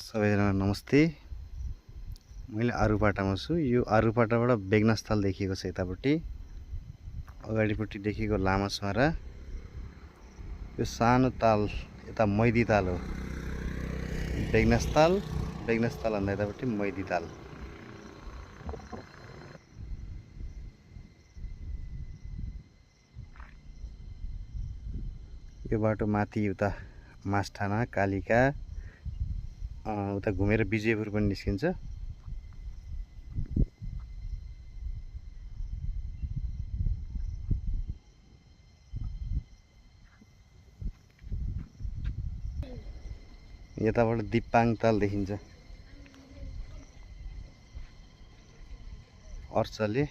सबैजना नमस्ते। मैले आरुपाटामा छु। यो आरुपाटाबाट बेगनास्थल देखिएको छ यतापट्टि। अगाडिपट्टि देखिएको लामा छहरा। यो सानो ताल यता मैदी ताल हो। बेगनास्थल भन्दा यतापट्टि मैदी ताल। यो बाटो माथि उता मासठाना कालिका उता घुमेर विजयपुर पनि निस्किन्छ। यताबाट दिपाङ ताल देखिन्छ। अर्चले